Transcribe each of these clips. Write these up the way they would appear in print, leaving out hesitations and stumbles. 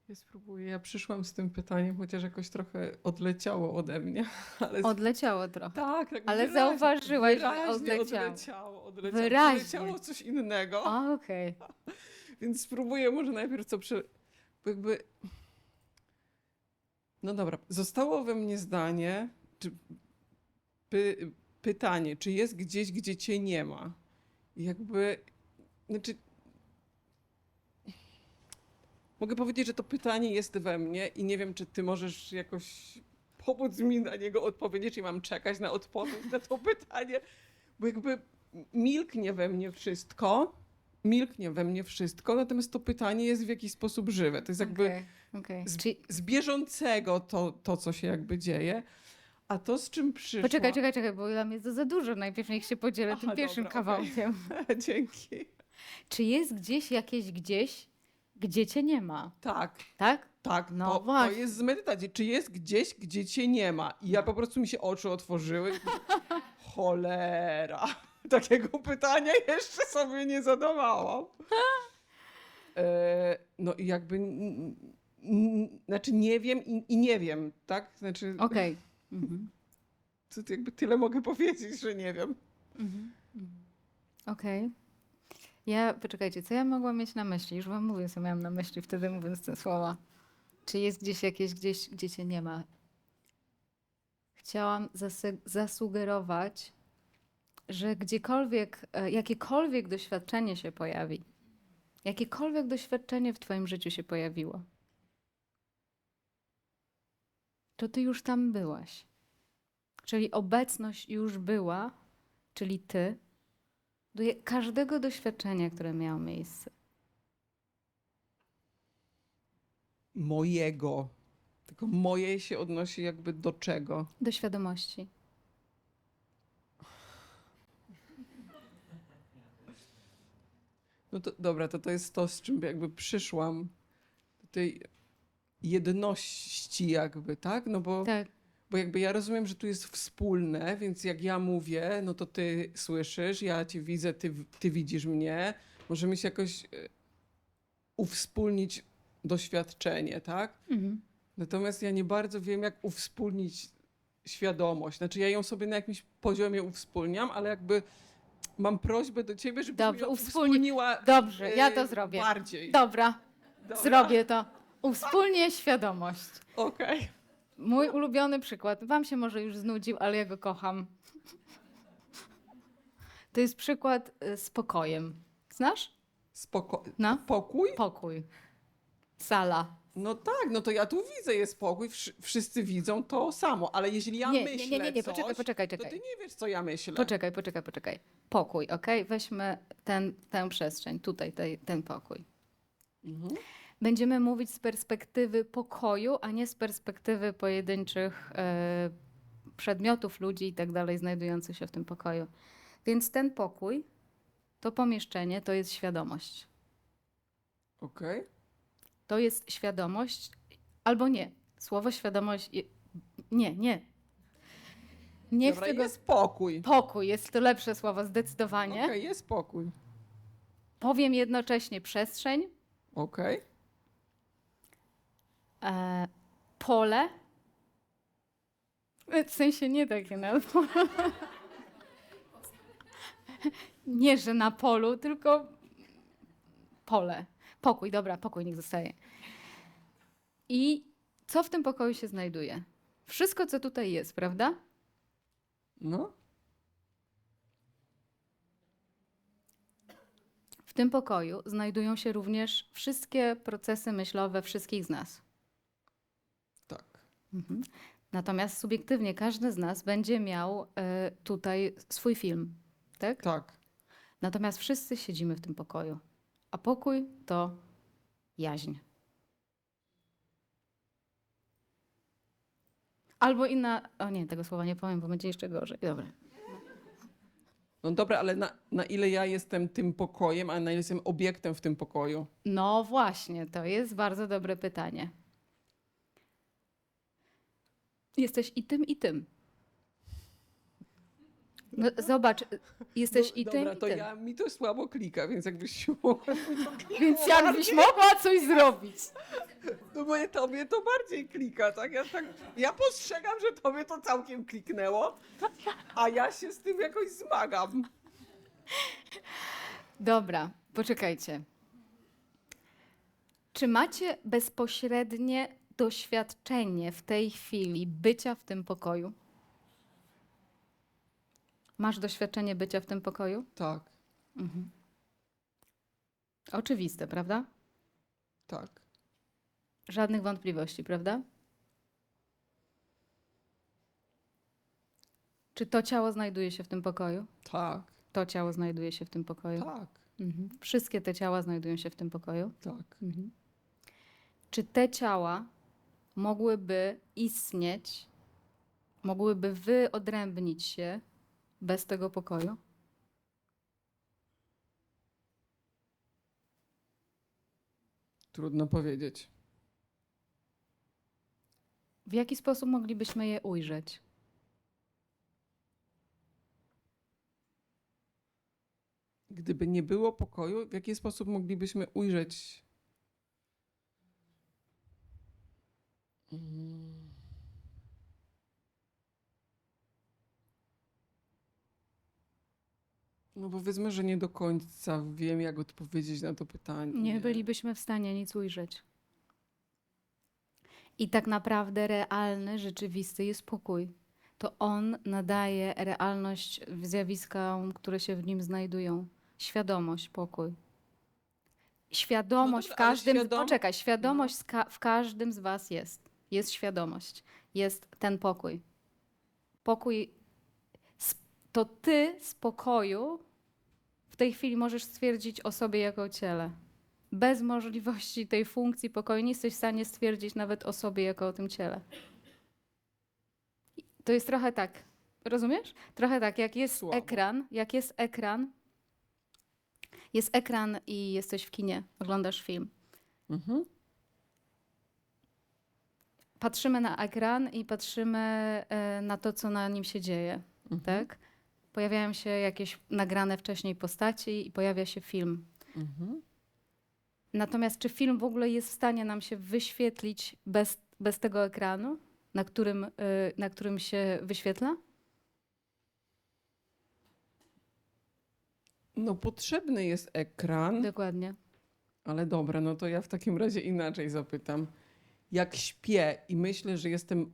Ja spróbuję. Ja przyszłam z tym pytaniem, chociaż jakoś trochę odleciało ode mnie. Ale Odleciało trochę. tak, tak Ale wyraźnie, zauważyłaś, że wyraźnie odleciało. odleciało. Wyraźnie. Przyleciało coś innego. Okej. Więc spróbuję może najpierw bo jakby... No dobra, zostało we mnie zdanie, czy pytanie, czy jest gdzieś, gdzie cię nie ma? I jakby, znaczy, mogę powiedzieć, że to pytanie jest we mnie i nie wiem, czy ty możesz jakoś pomóc mi na niego odpowiedzieć, czy mam czekać na odpowiedź na to pytanie, bo jakby milknie we mnie wszystko, natomiast to pytanie jest w jakiś sposób żywe. To jest jakby Okej. z bieżącego to, co się jakby dzieje, a to, z czym przyszła... Poczekaj, bo dla mnie jest to za dużo. Najpierw niech się podzielę tym Aha, pierwszym dobra, kawałkiem. okej. Dzięki. Czy jest gdzieś jakieś gdzieś, gdzie cię nie ma? Tak, Tak? tak, No to właśnie. jest z medytacji. Czy jest gdzieś, gdzie cię nie ma? I ja po prostu mi się oczy otworzyły. Cholera. Takiego pytania jeszcze sobie nie zadawałam. No i jakby, znaczy nie wiem i nie wiem, tak? Znaczy, Okej. Mhm. to jakby tyle mogę powiedzieć, że nie wiem. Okej. Poczekajcie, co ja mogłam mieć na myśli? Już wam mówię, co miałam na myśli wtedy mówiąc te słowa. Czy jest gdzieś jakieś, gdzieś, gdzie cię nie ma? Chciałam zasugerować, że gdziekolwiek, jakiekolwiek doświadczenie się pojawi, jakiekolwiek doświadczenie w twoim życiu się pojawiło, to ty już tam byłaś. Czyli obecność już była, czyli ty, do każdego doświadczenia, które miało miejsce. Mojego. Tylko moje się odnosi jakby do czego? Do świadomości. No to dobra, to jest to, z czym jakby przyszłam do tej jedności jakby, tak? No Tak. bo jakby ja rozumiem, że tu jest wspólne, więc jak ja mówię, no to ty słyszysz, ja cię widzę, ty widzisz mnie. Możemy się jakoś uwspólnić doświadczenie, tak? Mhm. Natomiast ja nie bardzo wiem, jak uwspólnić świadomość. Znaczy ja ją sobie na jakimś poziomie uwspólniam, ale jakby mam prośbę do ciebie, żebyś mi Dobrze, ją uwspólniła Dobrze, ja to zrobię. bardziej. Dobra, Dobra? zrobię to. Uwspólnię świadomość. Okej. Mój ulubiony przykład. Wam się może już znudził, ale ja go kocham. To jest przykład z pokojem. Znasz? No. Pokój? Pokój. Sala. No tak, no to ja tu widzę, jest pokój, wszyscy widzą to samo, ale jeżeli ja myślę nie, coś, poczekaj. to ty nie wiesz, co ja myślę. Poczekaj. Pokój, okej? Weźmy tę przestrzeń, tutaj, ten pokój. Mhm. Będziemy mówić z perspektywy pokoju, a nie z perspektywy pojedynczych przedmiotów, ludzi i tak dalej, znajdujących się w tym pokoju. Więc ten pokój, to pomieszczenie, to jest świadomość. Okej. To jest świadomość, albo nie. Słowo świadomość, nie. Nie Dobra, chcę go... jest pokój. Pokój jest to lepsze słowo, zdecydowanie. Okej, jest pokój. Powiem jednocześnie przestrzeń, Okej. pole. W sensie nie takie na polu. Nie, że na polu, tylko pole. Pokój, dobra, pokój niech zostaje. I co w tym pokoju się znajduje? Wszystko, co tutaj jest, prawda? No. W tym pokoju znajdują się również wszystkie procesy myślowe wszystkich z nas. Tak. Natomiast subiektywnie każdy z nas będzie miał tutaj swój film, tak? Tak. Natomiast wszyscy siedzimy w tym pokoju. A pokój to jaźń. Albo inna... O nie, tego słowa nie powiem, bo będzie jeszcze gorzej. Dobra. No dobra, ale na ile ja jestem tym pokojem, a na ile jestem obiektem w tym pokoju? No właśnie, to jest bardzo dobre pytanie. Jesteś i tym, i tym. No, zobacz, jesteś No, i tym, dobra, i to tym. mi to słabo klika, więc jakbyś się mogła mi to klikało Więc jakbyś bardziej, mogła coś zrobić. no bo tobie to bardziej klika, tak? Ja postrzegam, że tobie to całkiem kliknęło, a ja się z tym jakoś zmagam. Dobra, poczekajcie. Czy macie bezpośrednie doświadczenie w tej chwili bycia w tym pokoju? Masz doświadczenie bycia w tym pokoju? Tak, Oczywiste, prawda? tak, Żadnych wątpliwości, prawda? Czy to ciało znajduje się w tym pokoju? tak, To ciało znajduje się w tym pokoju. tak, Wszystkie te ciała znajdują się w tym pokoju. tak. Czy te ciała mogłyby istnieć, mogłyby wyodrębnić się bez tego pokoju? Trudno powiedzieć. W jaki sposób moglibyśmy je ujrzeć? Gdyby nie było pokoju, w jaki sposób moglibyśmy ujrzeć? No powiedzmy, że nie do końca wiem, jak odpowiedzieć na to pytanie. Nie bylibyśmy w stanie nic ujrzeć. I tak naprawdę realny, rzeczywisty jest pokój. To on nadaje realność zjawiskom, które się w nim znajdują. Świadomość, pokój. Świadomość No w dobra, ale każdym. świadom- Poczekaj, świadomość w każdym z was jest. Jest świadomość. Jest ten pokój. Pokój. To ty z pokoju w tej chwili możesz stwierdzić o sobie jako o ciele. Bez możliwości tej funkcji pokoju nie jesteś w stanie stwierdzić nawet o sobie jako o tym ciele. To jest trochę tak, rozumiesz? Trochę tak, jak jest Słabo. jest ekran i jesteś w kinie, oglądasz film. Mhm. Patrzymy na ekran i patrzymy na to, co na nim się dzieje, tak? Pojawiają się jakieś nagrane wcześniej postaci i pojawia się film. Natomiast czy film w ogóle jest w stanie nam się wyświetlić bez tego ekranu, na którym się wyświetla? No potrzebny jest ekran, Dokładnie. ale dobra, no to ja w takim razie inaczej zapytam. Jak śpię i myślę, że jestem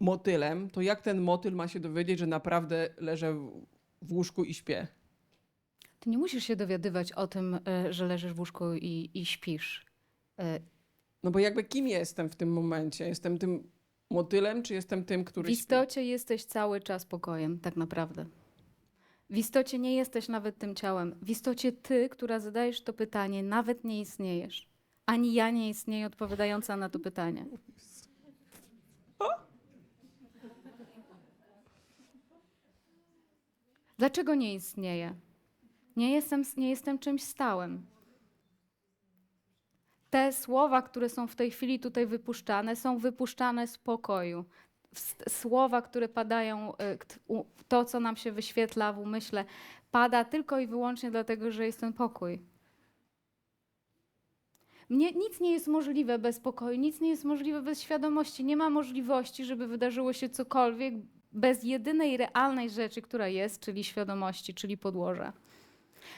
motylem, to jak ten motyl ma się dowiedzieć, że naprawdę leżę w łóżku i śpię? Ty nie musisz się dowiadywać o tym, że leżysz w łóżku i śpisz. No bo jakby kim jestem w tym momencie? Jestem tym motylem, czy jestem tym, W który śpi? istocie jesteś cały czas pokojem, tak naprawdę. W istocie nie jesteś nawet tym ciałem. W istocie ty, która zadajesz to pytanie, nawet nie istniejesz. Ani ja nie istnieję odpowiadająca na to pytanie. Dlaczego nie istnieję? Nie jestem czymś stałym. Te słowa, które są w tej chwili tutaj wypuszczane, są wypuszczane z pokoju. Słowa, które padają, to, co nam się wyświetla w umyśle, pada tylko i wyłącznie dlatego, że jest ten pokój. Nic nie jest możliwe bez pokoju, nic nie jest możliwe bez świadomości. Nie ma możliwości, żeby wydarzyło się cokolwiek bez jedynej realnej rzeczy, która jest, czyli świadomości, czyli podłoża.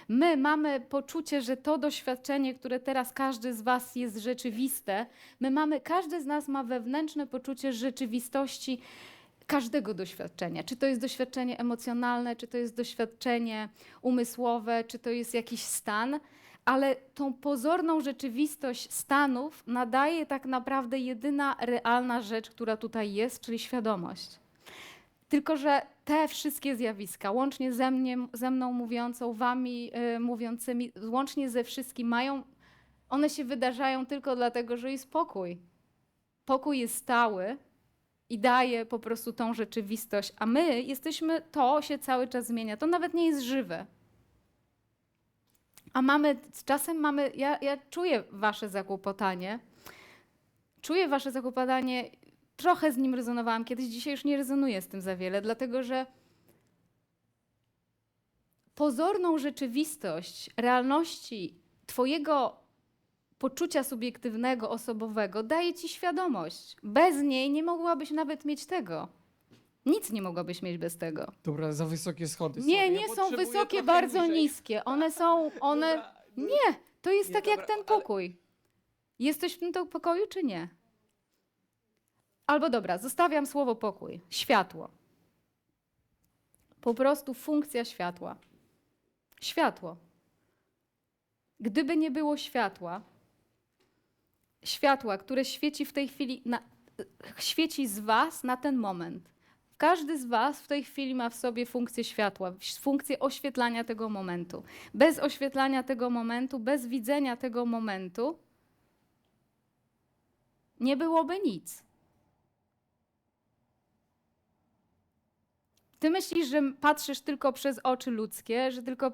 My mamy poczucie, że to doświadczenie, które teraz każdy z was jest rzeczywiste, każdy z nas ma wewnętrzne poczucie rzeczywistości każdego doświadczenia. Czy to jest doświadczenie emocjonalne, czy to jest doświadczenie umysłowe, czy to jest jakiś stan, ale tą pozorną rzeczywistość stanów nadaje tak naprawdę jedyna realna rzecz, która tutaj jest, czyli świadomość. Tylko że te wszystkie zjawiska, łącznie ze mną mówiącą, wami mówiącymi, łącznie ze wszystkim one się wydarzają tylko dlatego, że jest pokój. Pokój jest stały i daje po prostu tą rzeczywistość, a my to się cały czas zmienia. To nawet nie jest żywe. A ja czuję wasze zakłopotanie. Trochę z nim rezonowałam kiedyś, dzisiaj już nie rezonuję z tym za wiele, dlatego że pozorną rzeczywistość realności twojego poczucia subiektywnego, osobowego daje ci świadomość. Bez niej nie mogłabyś nawet mieć tego. Nic nie mogłabyś mieć bez tego. Dobra, za wysokie schody. Nie, sorry, nie ja są potrzebuję wysokie, trochę bardzo niżej. niskie. One są, Dobra, Nie, to jest Nie, tak jak dobra, ten ale- pokój. Jesteś w tym pokoju, czy nie? Albo dobra, zostawiam słowo pokój. Światło. Po prostu funkcja światła. Światło. Gdyby nie było światła, które świeci w tej chwili, świeci z was na ten moment. Każdy z was w tej chwili ma w sobie funkcję światła, funkcję oświetlania tego momentu. Bez oświetlania tego momentu, bez widzenia tego momentu, nie byłoby nic. Ty myślisz, że patrzysz tylko przez oczy ludzkie, że tylko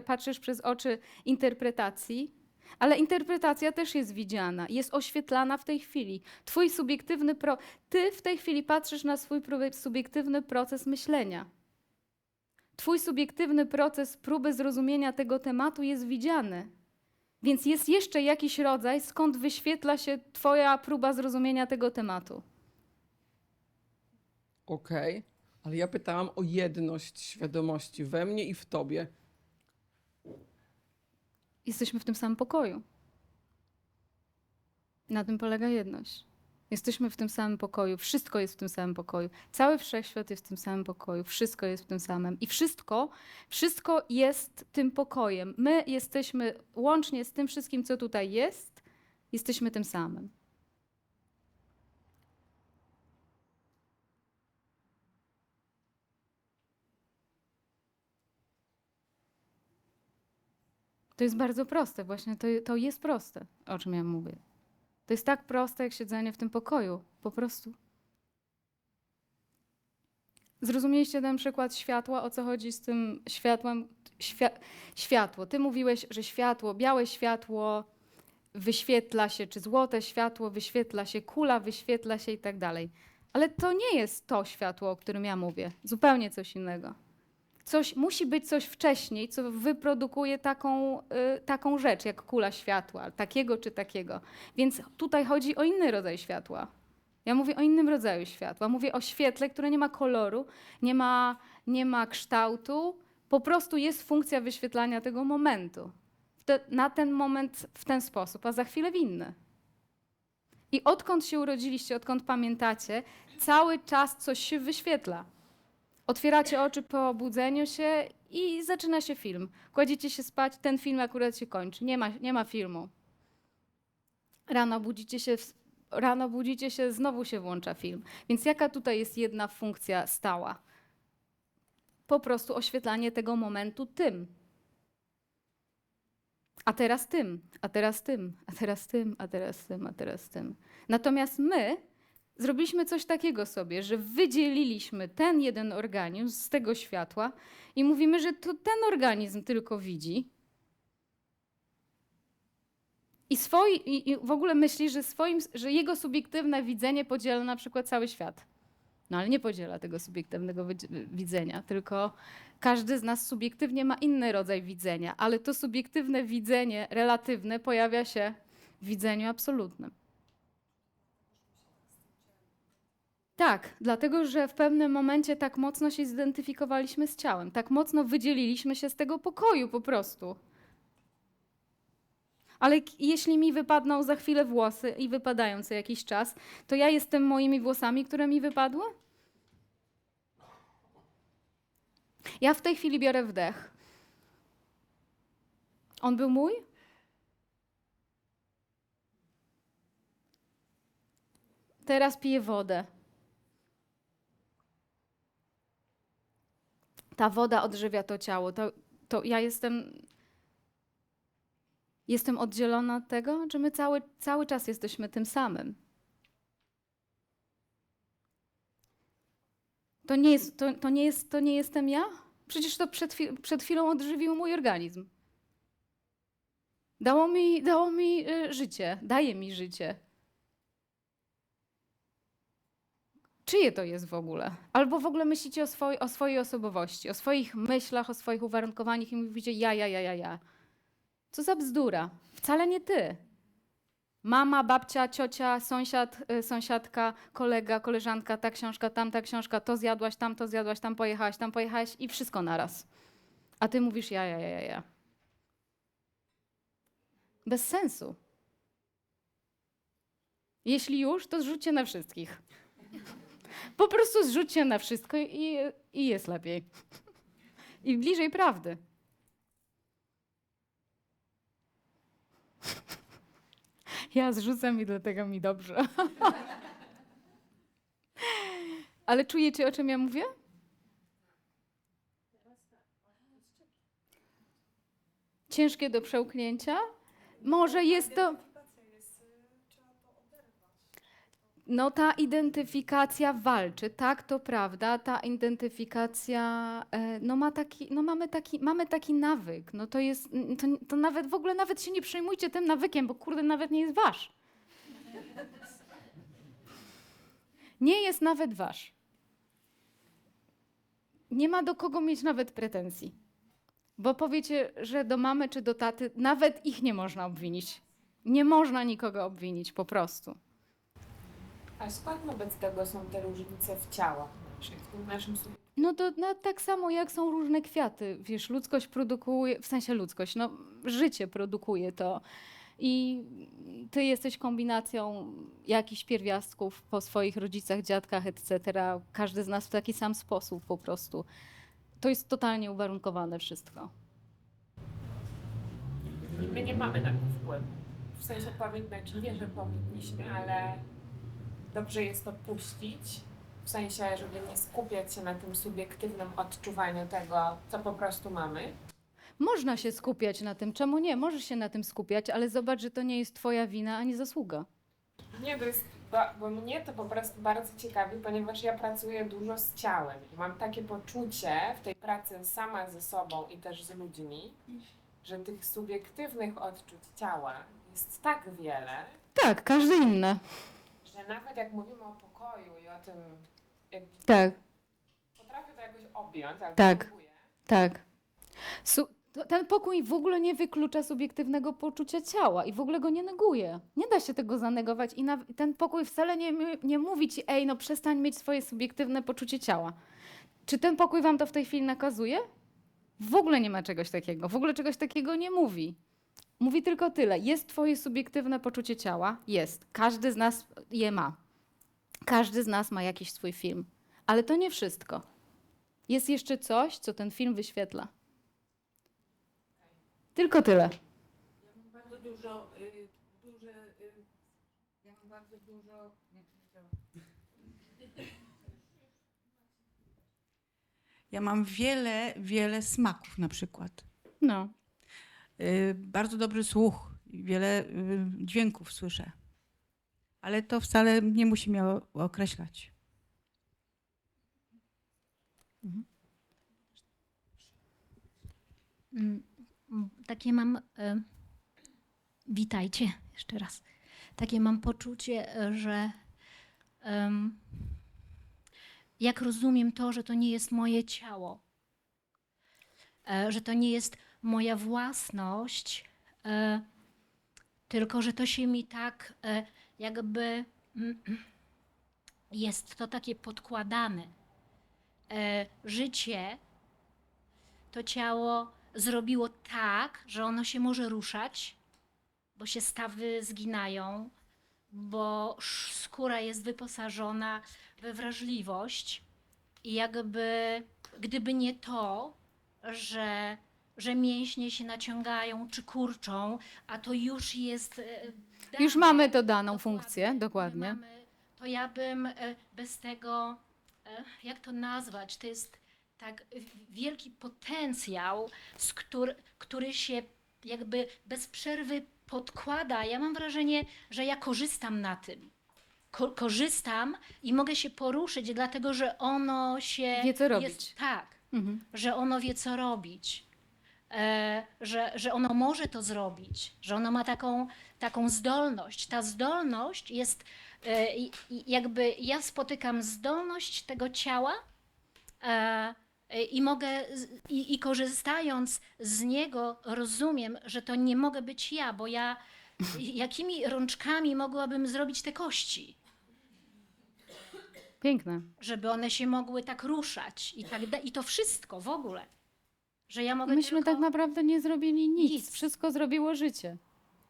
patrzysz przez oczy interpretacji, ale interpretacja też jest widziana, jest oświetlana w tej chwili. Ty w tej chwili patrzysz na swój subiektywny proces myślenia. Twój subiektywny proces próby zrozumienia tego tematu jest widziany. Więc jest jeszcze jakiś rodzaj, skąd wyświetla się twoja próba zrozumienia tego tematu. Okej, ale ja pytałam o jedność świadomości we mnie i w tobie. Jesteśmy w tym samym pokoju. Na tym polega jedność. Jesteśmy w tym samym pokoju, wszystko jest w tym samym pokoju. Cały wszechświat jest w tym samym pokoju, wszystko jest w tym samym. I wszystko jest tym pokojem. My jesteśmy, łącznie z tym wszystkim, co tutaj jest, jesteśmy tym samym. To jest bardzo proste, właśnie to jest proste, o czym ja mówię. To jest tak proste, jak siedzenie w tym pokoju, po prostu. Zrozumieliście ten przykład światła, o co chodzi z tym światłem? Światło. Ty mówiłeś, że światło, białe światło wyświetla się, czy złote światło wyświetla się, kula wyświetla się i tak dalej. Ale to nie jest to światło, o którym ja mówię. Zupełnie coś innego. Musi być coś wcześniej, co wyprodukuje taką rzecz, jak kula światła, takiego czy takiego. Więc tutaj chodzi o inny rodzaj światła. Ja mówię o innym rodzaju światła. Mówię o świetle, które nie ma koloru, nie ma kształtu. Po prostu jest funkcja wyświetlania tego momentu. Na ten moment w ten sposób, a za chwilę w inny. I odkąd się urodziliście, odkąd pamiętacie, cały czas coś się wyświetla. Otwieracie oczy po obudzeniu się i zaczyna się film. Kładziecie się spać, ten film akurat się kończy. Nie ma filmu. Rano budzicie się, znowu się włącza film. Więc jaka tutaj jest jedna funkcja stała? Po prostu oświetlanie tego momentu tym. A teraz tym, a teraz tym, a teraz tym, a teraz tym, a teraz tym. Natomiast my zrobiliśmy coś takiego sobie, że wydzieliliśmy ten jeden organizm z tego światła i mówimy, że to ten organizm tylko widzi. I w ogóle myśli, że jego subiektywne widzenie podziela na przykład cały świat. No ale nie podziela tego subiektywnego widzenia, tylko każdy z nas subiektywnie ma inny rodzaj widzenia, ale to subiektywne widzenie relatywne pojawia się w widzeniu absolutnym. Tak, dlatego że w pewnym momencie tak mocno się zidentyfikowaliśmy z ciałem, tak mocno wydzieliliśmy się z tego pokoju po prostu. Ale jeśli mi wypadną za chwilę włosy i wypadają co jakiś czas, to ja jestem moimi włosami, które mi wypadły? Ja w tej chwili biorę wdech. On był mój? Teraz piję wodę. Ta woda odżywia to ciało. To ja jestem oddzielona od tego, że my cały czas jesteśmy tym samym. To nie jestem ja? Przecież to przed chwilą odżywił mój organizm. Dało mi życie, daje mi życie. czyje to jest w ogóle? Albo w ogóle myślicie o swojej osobowości, o swoich myślach, o swoich uwarunkowaniach i mówicie ja. Co za bzdura. Wcale nie ty. Mama, babcia, ciocia, sąsiad, sąsiadka, kolega, koleżanka, ta książka, tamta książka, to zjadłaś, tam pojechałaś i wszystko naraz. A ty mówisz ja. Bez sensu. Jeśli już, to zrzućcie na wszystkich. Po prostu zrzućcie na wszystko i jest lepiej. I bliżej prawdy. Ja zrzucam i dlatego mi dobrze. Ale czujecie, o czym ja mówię? Ciężkie do przełknięcia? Może jest to... No ta identyfikacja walczy, tak, to prawda, ta identyfikacja, no mamy taki nawyk, no to jest, to nawet w ogóle nawet się nie przejmujcie tym nawykiem, bo kurde nawet nie jest wasz. Nie jest nawet wasz. Nie ma do kogo mieć nawet pretensji, bo powiecie, że do mamy czy do taty nawet ich nie można obwinić. Nie można nikogo obwinić, po prostu. A skąd wobec tego są te różnice w ciałach naszych, w tym naszym sobie? No to tak samo jak są różne kwiaty, wiesz, ludzkość produkuje, w sensie ludzkość, no życie produkuje to i ty jesteś kombinacją jakichś pierwiastków po swoich rodzicach, dziadkach, etc. Każdy z nas w taki sam sposób po prostu. To jest totalnie uwarunkowane wszystko. I my nie mamy na to wpływu. W sensie znaczy nie, że powinniśmy, ale dobrze jest to puścić. W sensie, żeby nie skupiać się na tym subiektywnym odczuwaniu tego, co po prostu mamy. Można się skupiać na tym, czemu nie? Możesz się na tym skupiać, ale zobacz, że to nie jest twoja wina ani zasługa. Nie, to jest, bo mnie to po prostu bardzo ciekawi, ponieważ ja pracuję dużo z ciałem i mam takie poczucie w tej pracy sama ze sobą i też z ludźmi, że tych subiektywnych odczuć ciała jest tak wiele, Tak, każdy inny. że nawet jak mówimy o pokoju i o tym, jak Tak, potrafię to jakoś objąć, ale Tak. próbuję. tak. Ten pokój w ogóle nie wyklucza subiektywnego poczucia ciała i w ogóle go nie neguje. Nie da się tego zanegować i ten pokój wcale nie mówi ci, ej, no przestań mieć swoje subiektywne poczucie ciała. Czy ten pokój wam to w tej chwili nakazuje? W ogóle nie ma czegoś takiego. W ogóle czegoś takiego nie mówi. Mówi tylko tyle. Jest twoje subiektywne poczucie ciała? Jest. Każdy z nas je ma. Każdy z nas ma jakiś swój film. Ale to nie wszystko. Jest jeszcze coś, co ten film wyświetla. Tylko tyle. Ja mam bardzo dużo, Ja mam wiele smaków na przykład. No. Bardzo dobry słuch, wiele dźwięków słyszę. Ale to wcale nie musi mnie określać. Takie mam, witajcie jeszcze raz, takie mam poczucie, że jak rozumiem to, że to nie jest moje ciało, że to nie jest moja własność, tylko że to się mi tak jakby jest to takie podkładane. Życie, to ciało zrobiło tak, że ono się może ruszać, bo się stawy zginają, bo skóra jest wyposażona we wrażliwość i jakby gdyby nie to, że mięśnie się naciągają czy kurczą, a to już jest Już dane, mamy to daną funkcję, dokładnie. to ja bym bez tego, jak to nazwać, to jest tak wielki potencjał, który się jakby bez przerwy podkłada. Ja mam wrażenie, że ja korzystam na tym. Korzystam i mogę się poruszyć, dlatego że ono się... Wie, co robić. Tak, Mhm. że ono wie, co robić. Że ono może to zrobić, że ono ma taką zdolność. Ta zdolność jest jakby ja spotykam zdolność tego ciała i mogę, i korzystając z niego rozumiem, że to nie mogę być ja, bo ja jakimi rączkami mogłabym zrobić te kości, Piękne. żeby one się mogły tak ruszać i i to wszystko w ogóle, że ja mogę Myśmy tylko tak naprawdę nie zrobili nic. Nic. Wszystko zrobiło życie.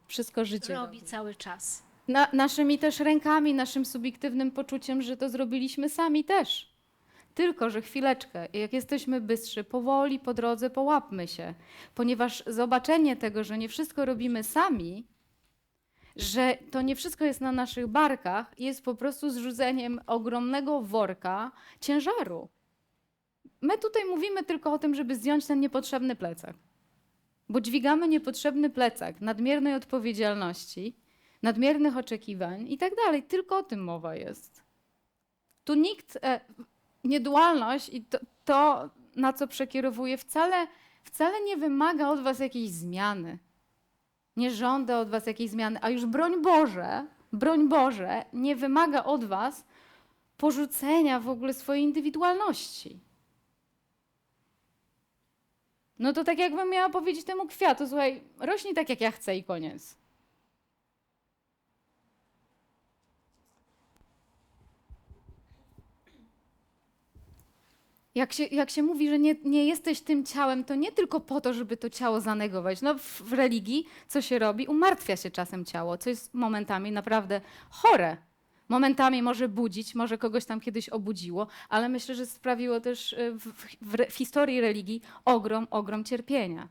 Wszystko życie. robić cały czas. Naszymi też rękami, naszym subiektywnym poczuciem, że to zrobiliśmy sami też. Tylko, że chwileczkę, jak jesteśmy bystrzy, powoli po drodze połapmy się, ponieważ zobaczenie tego, że nie wszystko robimy sami, że to nie wszystko jest na naszych barkach, jest po prostu zrzuceniem ogromnego worka ciężaru. My tutaj mówimy tylko o tym, żeby zdjąć ten niepotrzebny plecak. Bo dźwigamy niepotrzebny plecak nadmiernej odpowiedzialności, nadmiernych oczekiwań i tak dalej. Tylko o tym mowa jest. Tu nikt, niedualność i to, na co przekierowuje, wcale nie wymaga od was jakiejś zmiany. Nie żąda od was jakiejś zmiany, a już broń Boże, nie wymaga od was porzucenia w ogóle swojej indywidualności. No to tak jakbym miała powiedzieć temu kwiatu, słuchaj, rośnij tak jak ja chcę i koniec. Jak się mówi, że nie jesteś tym ciałem, to nie tylko po to, żeby to ciało zanegować. No w religii co się robi? Umartwia się czasem ciało, co jest momentami naprawdę chore. Momentami może budzić, może kogoś tam kiedyś obudziło, ale myślę, że sprawiło też w historii religii ogrom cierpienia.